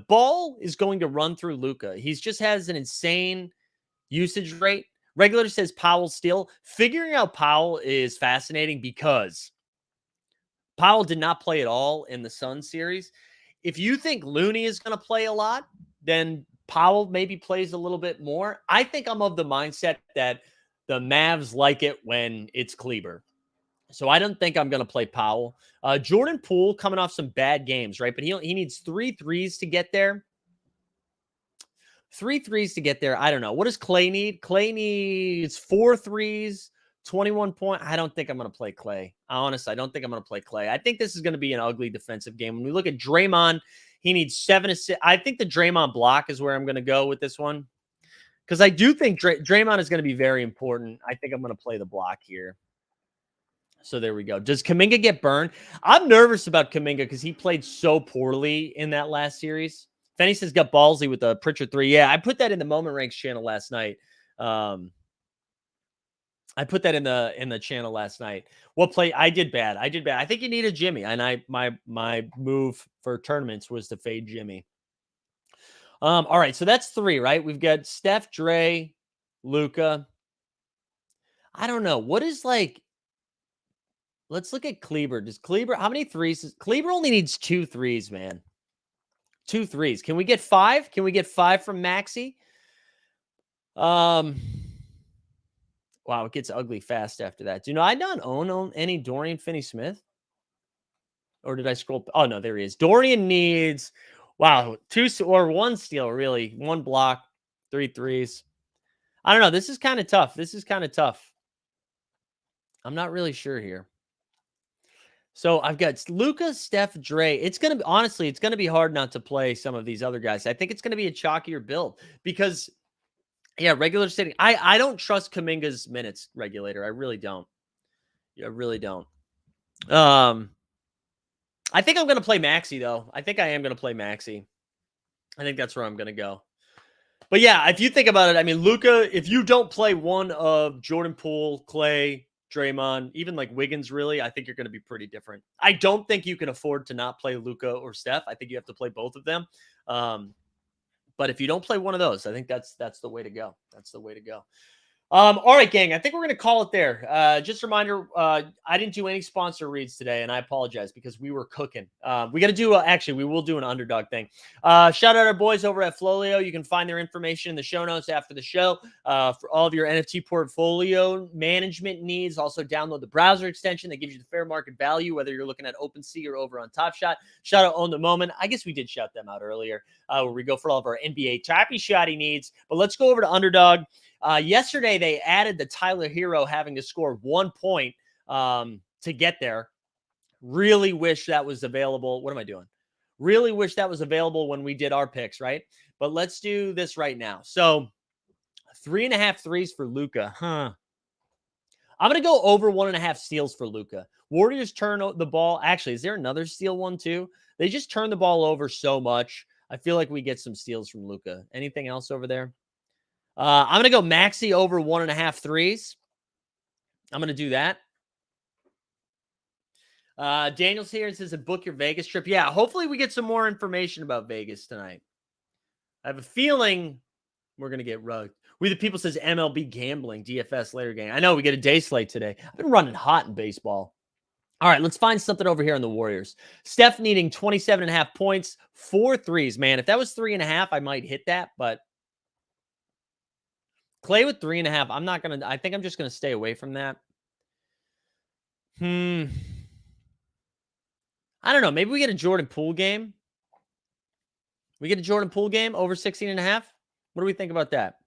ball is going to run through Luka. He just has an insane usage rate. Regular says Powell still. Figuring out Powell is fascinating because Powell did not play at all in the Suns series. If you think Looney is going to play a lot, then Powell maybe plays a little bit more. I think I'm of the mindset that the Mavs like it when it's Kleber. So I don't think I'm going to play Powell. Jordan Poole coming off some bad games, right? But he needs 3 threes to get there. 3 threes to get there. I don't know. What does Clay need? Clay needs 4 threes, 21 point. I don't think I'm going to play Clay. Honestly, I don't think I'm going to play Clay. I think this is going to be an ugly defensive game. When we look at Draymond, he needs 7 assists. I think the Draymond block is where I'm going to go with this one. because I do think Draymond is going to be very important. I think I'm going to play the block here. So there we go. Does Kuminga get burned? I'm nervous about Kuminga because he played so poorly in that last series. Fenny says got ballsy with the Pritchard 3. Yeah, I put that in the Moment Ranks channel last night. I put that in the channel last night. What play? I did bad. I think you need a Jimmy, and my move for tournaments was to fade Jimmy. All right, so that's 3, right? We've got Steph, Dre, Luka. I don't know what is like. Let's look at Kleber. Does Kleber? How many threes? Kleber only needs 2 threes, man. 2 threes. Can we get 5? Can we get 5 from Maxey? Wow, it gets ugly fast after that. Do I not own any Dorian Finney-Smith? Or did I scroll? Oh, no, there he is. Dorian needs, wow, 2 or 1 steal, really. 1 block, 3 threes. I don't know. This is kind of tough. I'm not really sure here. So I've got Luka, Steph, Dre. It's going to be, honestly, it's going to be hard not to play some of these other guys. I think it's going to be a chalkier build because, yeah, regular sitting. I don't trust Kuminga's minutes regulator. I really don't. I really don't. I think I'm going to play Maxey, though. I think I am going to play Maxey. I think that's where I'm going to go. But, yeah, if you think about it, I mean, Luka, if you don't play one of Jordan Poole, Clay, Draymond, even like Wiggins, really, I think you're going to be pretty different. I don't think you can afford to not play Luka or Steph. I think you have to play both of them. But if you don't play one of those, I think that's the way to go. That's the way to go. All right, gang. I think we're going to call it there. Just a reminder, I didn't do any sponsor reads today, and I apologize because we were cooking. We got to do, actually, we will do an underdog thing. Shout out our boys over at Flowlio. You can find their information in the show notes after the show for all of your NFT portfolio management needs. Also, download the browser extension that gives you the fair market value, whether you're looking at OpenSea or over on Top Shot. Shout out On the Moment. I guess we did shout them out earlier, where we go for all of our NBA toppy shotty needs. But let's go over to Underdog. Yesterday, they added the Tyler Hero having to score 1 point to get there. Really wish that was available. What am I doing? Really wish that was available when we did our picks, right? But let's do this right now. So 3.5 threes for Luka. I'm going to go over 1.5 steals for Luka. Warriors turn the ball. Actually, is there another steal one too? They just turn the ball over so much. I feel like we get some steals from Luka. Anything else over there? I'm going to go Maxey over 1.5 threes. I'm going to do that. Daniel's here and says, book your Vegas trip. Yeah, hopefully we get some more information about Vegas tonight. I have a feeling we're going to get rugged. We the People says MLB gambling, DFS later game. I know we get a day slate today. I've been running hot in baseball. All right, let's find something over here on the Warriors. Steph needing 27.5 points, 4 threes. Man, if that was 3.5, I might hit that, but Clay with 3.5. I'm not going to, I think I'm just going to stay away from that. I don't know. Maybe we get a Jordan Poole game. We get a Jordan Poole game over 16.5. What do we think about that?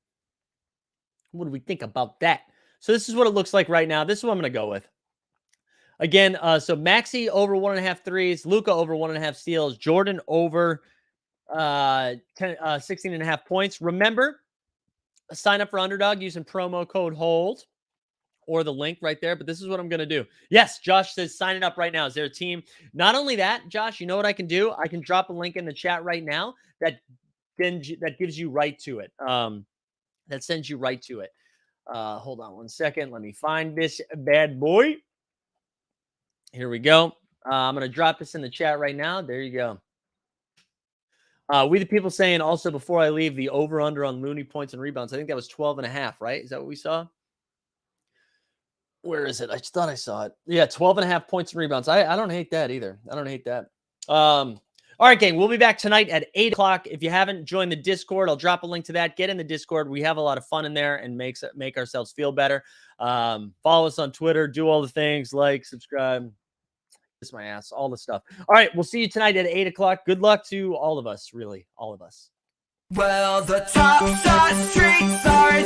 What do we think about that? So this is what it looks like right now. This is what I'm going to go with. Again, so Maxey over 1.5 threes, Luka over 1.5 steals, Jordan over 16.5 points. Remember, sign up for Underdog using promo code HOLD or the link right there. But this is what I'm going to do. Yes, Josh says sign it up right now. Is there a team? Not only that, Josh, you know what I can do? I can drop a link in the chat right now that gives you right to it. That sends you right to it. Hold on 1 second. Let me find this bad boy. Here we go. I'm going to drop this in the chat right now. There you go. We the People saying also before I leave the over-under on Looney points and rebounds. I think that was 12.5, right? Is that what we saw? Where is it? I just thought I saw it. Yeah, 12.5 points and rebounds. I don't hate that either. I don't hate that. All right, gang. We'll be back tonight at 8 o'clock. If you haven't joined the Discord, I'll drop a link to that. Get in the Discord. We have a lot of fun in there and make ourselves feel better. Follow us on Twitter. Do all the things. Like, subscribe. Kiss my ass. All the stuff. All right. We'll see you tonight at 8 o'clock. Good luck to all of us. Really, all of us. Well, the top shot streets are